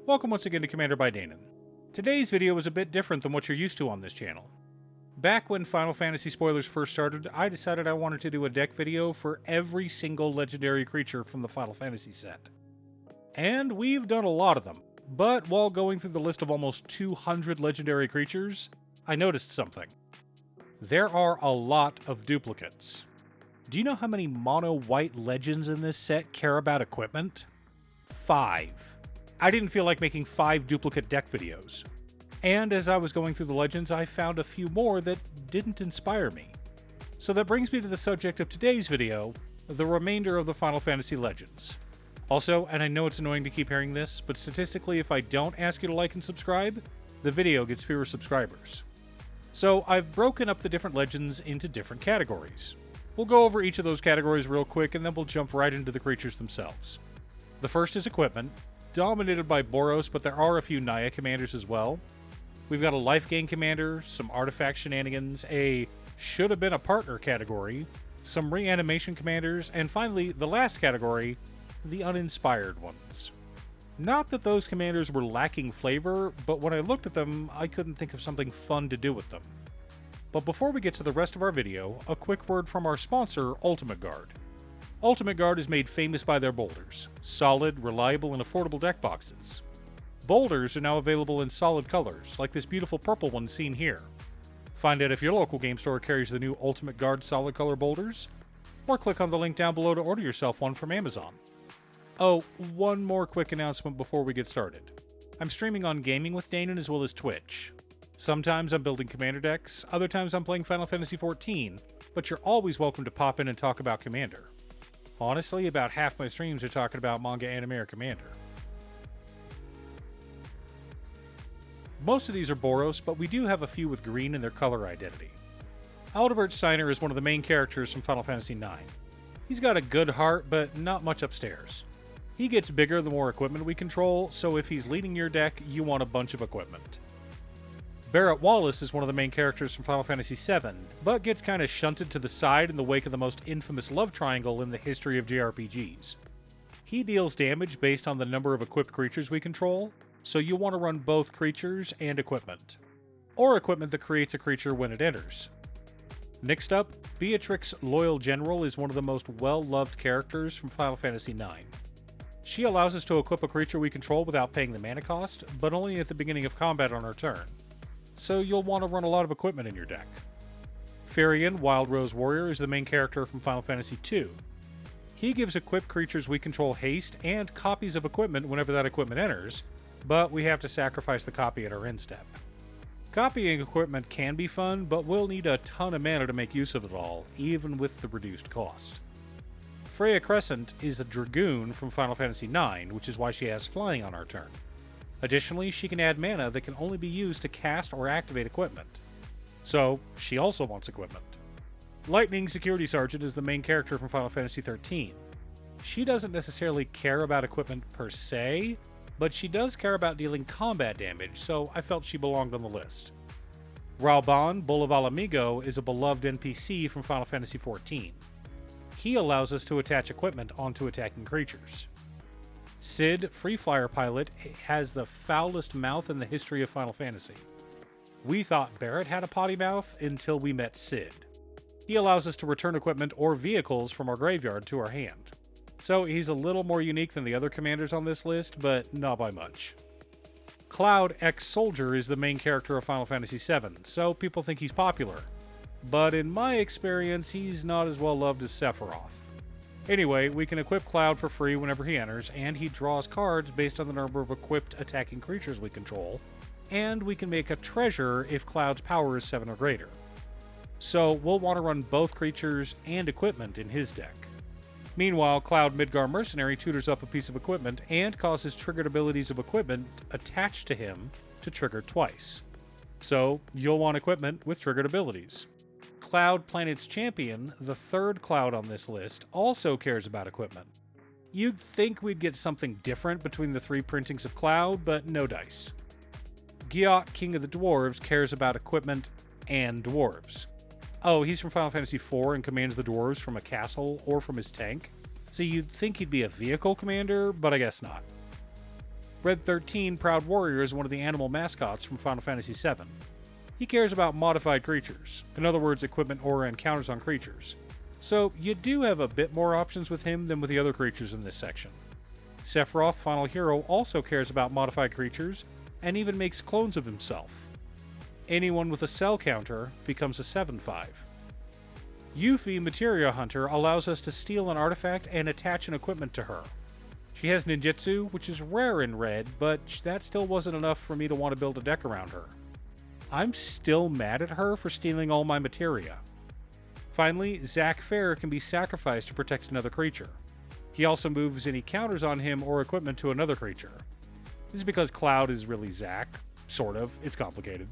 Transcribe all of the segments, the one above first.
Welcome once again to Commander by Danon. Today's video is a bit different than what you're used to on this channel. Back when Final Fantasy spoilers first started, I decided I wanted to do a deck video for every single legendary creature from the Final Fantasy set. And we've done a lot of them, but while going through the list of almost 200 legendary creatures, I noticed something. There are a lot of duplicates. Do you know how many mono-white legends in this set care about equipment? 5. I didn't feel like making 5 duplicate deck videos. And as I was going through the legends, I found a few more that didn't inspire me. So that brings me to the subject of today's video, the remainder of the Final Fantasy legends. Also, and I know it's annoying to keep hearing this, but statistically if I don't ask you to like and subscribe, the video gets fewer subscribers. So I've broken up the different legends into different categories. We'll go over each of those categories real quick and then we'll jump right into the creatures themselves. The first is equipment, dominated by Boros, but there are a few Naya commanders as well. We've got a life gain commander, some artifact shenanigans, a should have been a partner category, some reanimation commanders, and finally, the last category, the uninspired ones. Not that those commanders were lacking flavor, but when I looked at them, I couldn't think of something fun to do with them. But before we get to the rest of our video, a quick word from our sponsor, Ultimate Guard. Ultimate Guard is made famous by their boulders, solid, reliable, and affordable deck boxes. Boulders are now available in solid colors, like this beautiful purple one seen here. Find out if your local game store carries the new Ultimate Guard solid color boulders, or click on the link down below to order yourself one from Amazon. Oh, one more quick announcement before we get started. I'm streaming on Gaming with Danon as well as Twitch. Sometimes I'm building Commander decks, other times I'm playing Final Fantasy XIV, but you're always welcome to pop in and talk about Commander. Honestly, about half my streams are talking about manga, anime, or Commander. Most of these are Boros, but we do have a few with green in their color identity. Aldebert Steiner is one of the main characters from Final Fantasy IX. He's got a good heart, but not much upstairs. He gets bigger the more equipment we control, so if he's leading your deck, you want a bunch of equipment. Barrett Wallace is one of the main characters from Final Fantasy VII, but gets kind of shunted to the side in the wake of the most infamous love triangle in the history of JRPGs. He deals damage based on the number of equipped creatures we control, so you'll want to run both creatures and equipment. Or equipment that creates a creature when it enters. Next up, Beatrix Loyal General is one of the most well-loved characters from Final Fantasy IX. She allows us to equip a creature we control without paying the mana cost, but only at the beginning of combat on our turn. So you'll want to run a lot of equipment in your deck. Firion, Wild Rose Warrior, is the main character from Final Fantasy II. He gives equipped creatures we control haste and copies of equipment whenever that equipment enters, but we have to sacrifice the copy at our end step. Copying equipment can be fun, but we'll need a ton of mana to make use of it all, even with the reduced cost. Freya Crescent is a Dragoon from Final Fantasy IX, which is why she has flying on our turn. Additionally, she can add mana that can only be used to cast or activate equipment. So, she also wants equipment. Lightning Security Sergeant is the main character from Final Fantasy XIII. She doesn't necessarily care about equipment per se, but she does care about dealing combat damage, so I felt she belonged on the list. Rauban, Bull of Alamigo, is a beloved NPC from Final Fantasy XIV. He allows us to attach equipment onto attacking creatures. Sid, Free Flyer Pilot, has the foulest mouth in the history of Final Fantasy. We thought Barrett had a potty mouth until we met Sid. He allows us to return equipment or vehicles from our graveyard to our hand. So he's a little more unique than the other commanders on this list, but not by much. Cloud ex-Soldier is the main character of Final Fantasy VII, so people think he's popular. But in my experience, he's not as well loved as Sephiroth. Anyway, we can equip Cloud for free whenever he enters, and he draws cards based on the number of equipped attacking creatures we control, and we can make a treasure if Cloud's power is 7 or greater. So we'll want to run both creatures and equipment in his deck. Meanwhile, Cloud Midgar Mercenary tutors up a piece of equipment and causes triggered abilities of equipment attached to him to trigger twice. So you'll want equipment with triggered abilities. Cloud Planet's Champion, the third Cloud on this list, also cares about equipment. You'd think we'd get something different between the 3 printings of Cloud, but no dice. Giot, King of the Dwarves, cares about equipment and dwarves. Oh, he's from Final Fantasy IV and commands the dwarves from a castle or from his tank, so you'd think he'd be a vehicle commander, but I guess not. Red 13 Proud Warrior is one of the animal mascots from Final Fantasy VII. He cares about modified creatures, in other words, equipment or encounters on creatures. So you do have a bit more options with him than with the other creatures in this section. Sephiroth, Final Hero, also cares about modified creatures and even makes clones of himself. Anyone with a cell counter becomes a 7/5. Yuffie, Materia Hunter, allows us to steal an artifact and attach an equipment to her. She has ninjutsu, which is rare in Red, but that still wasn't enough for me to want to build a deck around her. I'm still mad at her for stealing all my materia. Finally, Zack Fair can be sacrificed to protect another creature. He also moves any counters on him or equipment to another creature. This is because Cloud is really Zack. Sort of. It's complicated.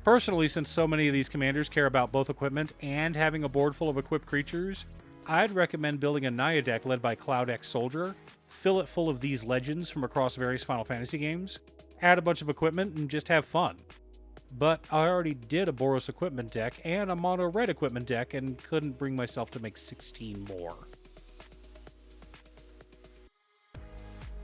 Personally, since so many of these commanders care about both equipment and having a board full of equipped creatures, I'd recommend building a Naya deck led by Cloud X Soldier, fill it full of these legends from across various Final Fantasy games, add a bunch of equipment, and just have fun. But I already did a Boros equipment deck and a mono red equipment deck and couldn't bring myself to make 16 more.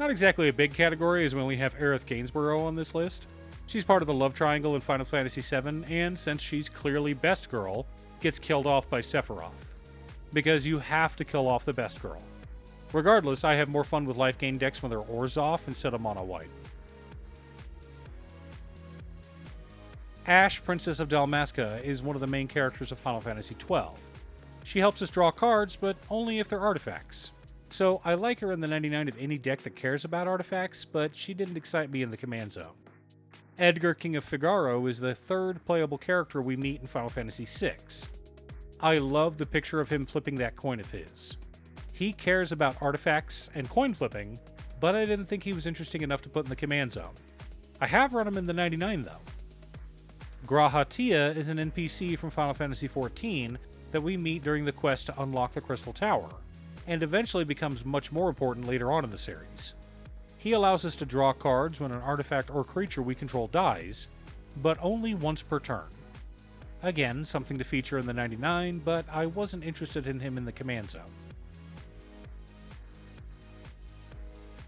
Not exactly a big category, as we only have Aerith Gainsborough on this list. She's part of the love triangle in Final Fantasy VII, and since she's clearly best girl, gets killed off by Sephiroth. Because you have to kill off the best girl. Regardless, I have more fun with life gain decks when they're ores off instead of mono white. Ashe, Princess of Dalmasca, is one of the main characters of Final Fantasy XII. She helps us draw cards, but only if they're artifacts. So I like her in the 99 of any deck that cares about artifacts, but she didn't excite me in the command zone. Edgar, King of Figaro, is the third playable character we meet in Final Fantasy VI. I love the picture of him flipping that coin of his. He cares about artifacts and coin flipping, but I didn't think he was interesting enough to put in the command zone. I have run him in the 99 though. Grahatia is an NPC from Final Fantasy XIV that we meet during the quest to unlock the Crystal Tower, and eventually becomes much more important later on in the series. He allows us to draw cards when an artifact or creature we control dies, but only once per turn. Again, something to feature in the 99, but I wasn't interested in him in the command zone.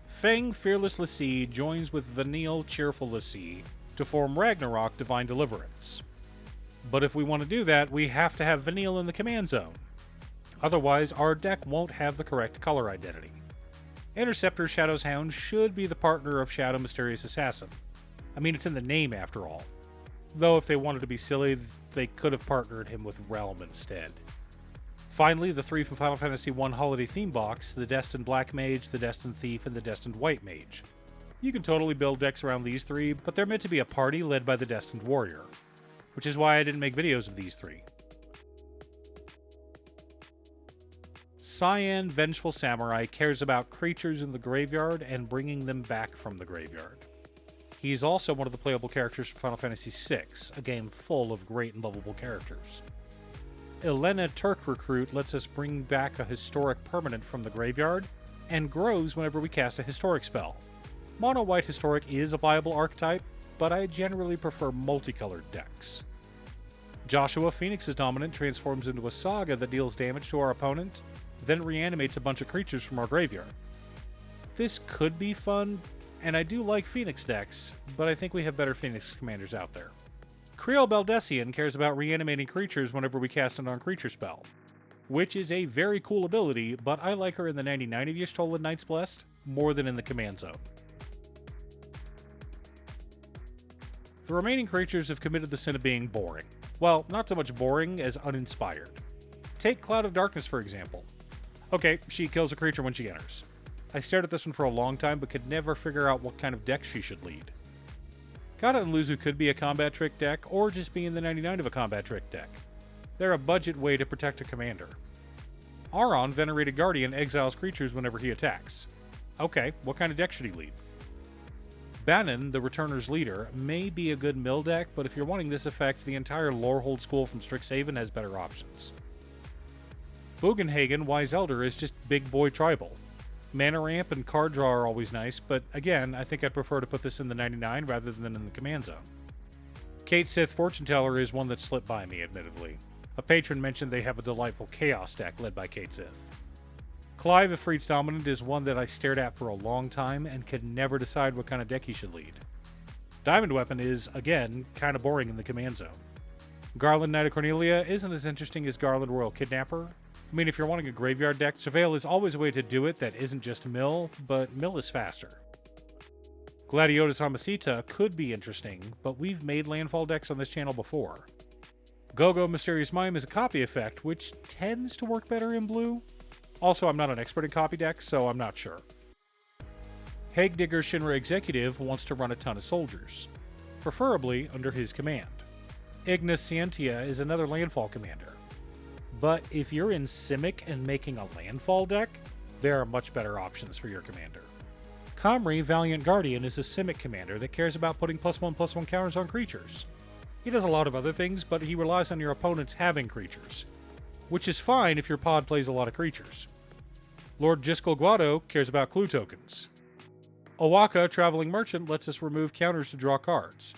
Feng, Fearless Lassie joins with Vanille, Cheerful Lassie to form Ragnarok, Divine Deliverance. But if we want to do that, we have to have Vanille in the command zone. Otherwise, our deck won't have the correct color identity. Interceptor, Shadow's Hound should be the partner of Shadow, Mysterious Assassin. I mean, it's in the name after all. Though if they wanted to be silly, they could have partnered him with Realm instead. Finally, the three from Final Fantasy I Holiday Theme Box, the Destined Black Mage, the Destined Thief, and the Destined White Mage. You can totally build decks around these three, but they're meant to be a party led by the Destined Warrior, which is why I didn't make videos of these three. Cyan, Vengeful Samurai, cares about creatures in the graveyard and bringing them back from the graveyard. He's also one of the playable characters from Final Fantasy VI, a game full of great and lovable characters. Elena, Turk Recruit, lets us bring back a historic permanent from the graveyard, and grows whenever we cast a historic spell. Mono-white historic is a viable archetype, but I generally prefer multicolored decks. Joshua, Phoenix's dominant, transforms into a saga that deals damage to our opponent, then reanimates a bunch of creatures from our graveyard. This could be fun, and I do like Phoenix decks, but I think we have better Phoenix commanders out there. Creole Baldessian cares about reanimating creatures whenever we cast a non-creature spell, which is a very cool ability, but I like her in the 99 of Y'shtola Knights Blessed more than in the command zone. The remaining creatures have committed the sin of being boring. Well, not so much boring as uninspired. Take Cloud of Darkness, for example. Okay, she kills a creature when she enters. I stared at this one for a long time, but could never figure out what kind of deck she should lead. Kata and Luzu could be a combat trick deck, or just be in the 99 of a combat trick deck. They're a budget way to protect a commander. Auron, Venerated Guardian, exiles creatures whenever he attacks. Okay, what kind of deck should he lead? Banon, the Returner's leader, may be a good mill deck, but if you're wanting this effect, the entire Lorehold school from Strixhaven has better options. Bugenhagen, Wise Elder, is just big boy tribal. Mana ramp and card draw are always nice, but again, I think I'd prefer to put this in the 99 rather than in the command zone. Kate Sith Fortune Teller is one that slipped by me, admittedly. A patron mentioned they have a delightful Chaos deck led by Kate Sith. Clive, if Freed's dominant, is one that I stared at for a long time and could never decide what kind of deck he should lead. Diamond Weapon is, again, kind of boring in the command zone. Garland Knight of Cornelia isn't as interesting as Garland Royal Kidnapper. I mean, if you're wanting a graveyard deck, Surveil is always a way to do it that isn't just mill, but mill is faster. Gladiotus Amacita could be interesting, but we've made landfall decks on this channel before. Go-Go Mysterious Mime is a copy effect, which tends to work better in blue. Also, I'm not an expert in copy decks, so I'm not sure. Hagdigger Shinra Executive wants to run a ton of soldiers, preferably under his command. Ignis Scientia is another landfall commander. But if you're in Simic and making a landfall deck, there are much better options for your commander. Comrie Valiant Guardian is a Simic commander that cares about putting +1/+1 counters on creatures. He does a lot of other things, but he relies on your opponents having creatures, which is fine if your pod plays a lot of creatures. Lord Jiskel Guado cares about clue tokens. Owaka Traveling Merchant lets us remove counters to draw cards.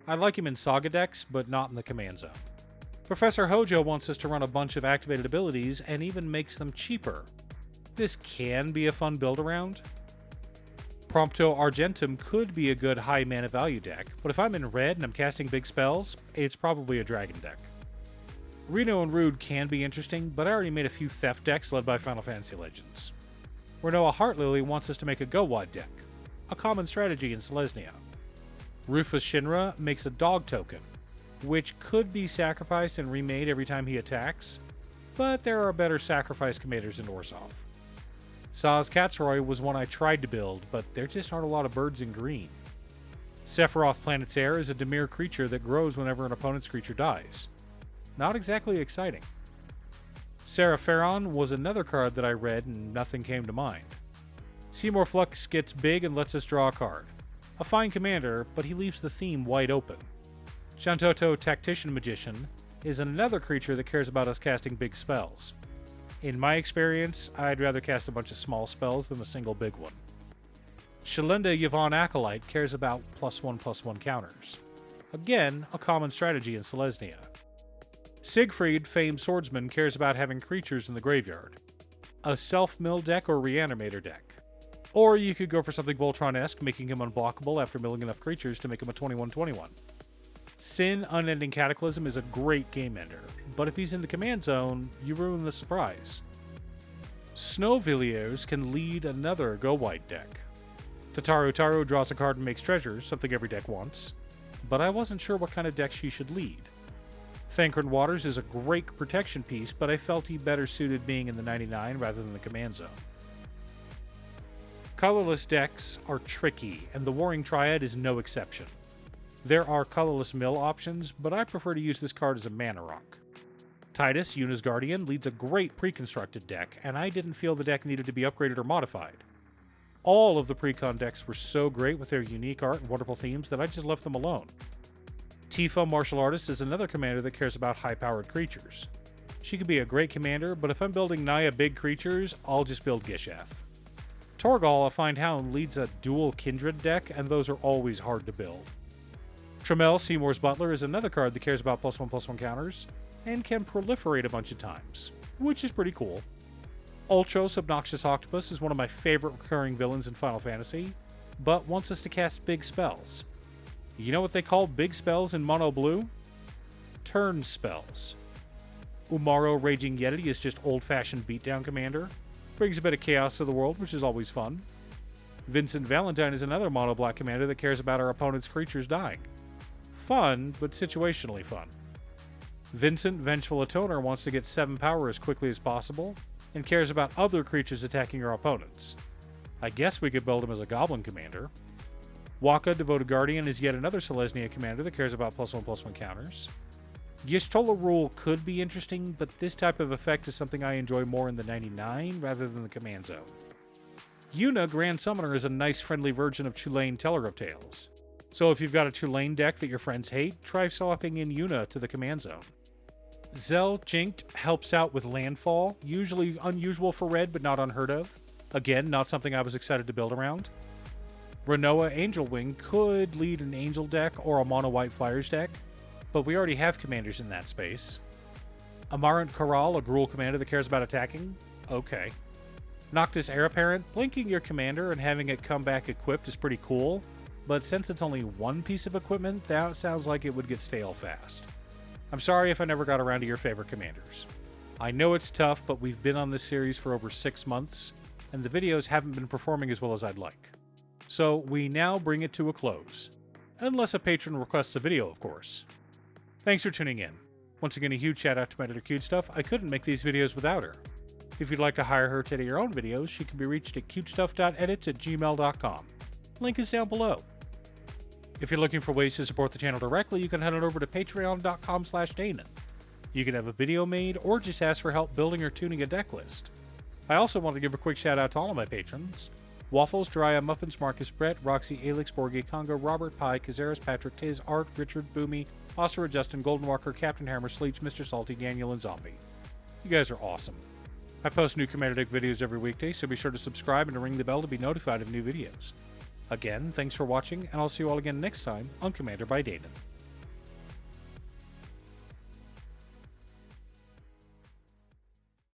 I like him in Saga decks, but not in the command zone. Professor Hojo wants us to run a bunch of activated abilities and even makes them cheaper. This can be a fun build around. Prompto Argentum could be a good high mana value deck, but if I'm in red and I'm casting big spells, it's probably a dragon deck. Reno and Rude can be interesting, but I already made a few theft decks led by Final Fantasy Legends. Renoa Heartlily wants us to make a go-wide deck, a common strategy in Selesnya. Rufus Shinra makes a dog token, which could be sacrificed and remade every time he attacks, but there are better sacrifice commanders in Orzhov. Saz Katsroy was one I tried to build, but there just aren't a lot of birds in green. Sephiroth Planet's Heir is a Dimir creature that grows whenever an opponent's creature dies. Not exactly exciting. Serapheron was another card that I read and nothing came to mind. Seymour Flux gets big and lets us draw a card. A fine commander, but he leaves the theme wide open. Shantoto Tactician Magician is another creature that cares about us casting big spells. In my experience, I'd rather cast a bunch of small spells than a single big one. Shalinda Yvonne Acolyte cares about +1/+1 counters. Again, a common strategy in Selesnya. Siegfried, Famed Swordsman, cares about having creatures in the graveyard. A self-mill deck or reanimator deck. Or you could go for something Voltron-esque, making him unblockable after milling enough creatures to make him a 21/21. Sin Unending Cataclysm is a great game ender, but if he's in the command zone, you ruin the surprise. Snowvilliers can lead another go-wide deck. Tataru Taro draws a card and makes treasures, something every deck wants, but I wasn't sure what kind of deck she should lead. Thancred Waters is a great protection piece, but I felt he better suited being in the 99 rather than the command zone. Colorless decks are tricky, and the Warring Triad is no exception. There are colorless mill options, but I prefer to use this card as a mana rock. Titus, Yuna's Guardian, leads a great pre-constructed deck, and I didn't feel the deck needed to be upgraded or modified. All of the pre-con decks were so great with their unique art and wonderful themes that I just left them alone. Tifa, Martial Artist, is another commander that cares about high-powered creatures. She could be a great commander, but if I'm building Naya big creatures, I'll just build Gisheth. Torgal, a Fine Hound, leads a dual Kindred deck, and those are always hard to build. Tremel, Seymour's Butler, is another card that cares about +1/+1 counters, and can proliferate a bunch of times, which is pretty cool. Ultros, Obnoxious Octopus, is one of my favorite recurring villains in Final Fantasy, but wants us to cast big spells. You know what they call big spells in mono blue? Turn spells. Umaro Raging Yeti is just old-fashioned beatdown commander. Brings a bit of chaos to the world, which is always fun. Vincent Valentine is another mono-black commander that cares about our opponent's creatures dying. Fun, but situationally fun. Vincent Vengeful Atoner wants to get 7 power as quickly as possible, and cares about other creatures attacking our opponents. I guess we could build him as a goblin commander. Waka, Devoted Guardian, is yet another Selesnya commander that cares about +1/+1 counters. Y'shtola Rule could be interesting, but this type of effect is something I enjoy more in the 99 rather than the command zone. Yuna, Grand Summoner, is a nice friendly version of Chulane Teller of Tales. So if you've got a Chulane deck that your friends hate, try swapping in Yuna to the command zone. Zel Jinked helps out with landfall, usually unusual for red but not unheard of. Again, not something I was excited to build around. Renoa Angel Wing could lead an angel deck or a mono white flyers deck, but we already have commanders in that space. Amarant Corral, a Gruul commander that cares about attacking? Okay. Noctis Heir Apparent, blinking your commander and having it come back equipped is pretty cool, but since it's only one piece of equipment, that sounds like it would get stale fast. I'm sorry if I never got around to your favorite commanders. I know it's tough, but we've been on this series for over 6 months, and the videos haven't been performing as well as I'd like. So we now bring it to a close. Unless a patron requests a video, of course. Thanks for tuning in. Once again, a huge shout out to my editor Cutestuff. I couldn't make these videos without her. If you'd like to hire her to edit your own videos, she can be reached at cutestuff.edits@gmail.com. Link is down below. If you're looking for ways to support the channel directly, you can head on over to patreon.com/Danon. You can have a video made or just ask for help building or tuning a deck list. I also want to give a quick shout out to all of my patrons: Waffles, Jiraiya, Muffins, Marcus, Brett, Roxy, Alix, Borgie, Congo, Robert, Pye, Kazaris, Patrick, Tiz, Art, Richard, Boomy, Oscar, Justin, Golden Walker, Captain Hammer, Sleech, Mr. Salty, Daniel, and Zombie. You guys are awesome. I post new Commander Deck videos every weekday, so be sure to subscribe and to ring the bell to be notified of new videos. Again, thanks for watching, and I'll see you all again next time on Commander by Danon.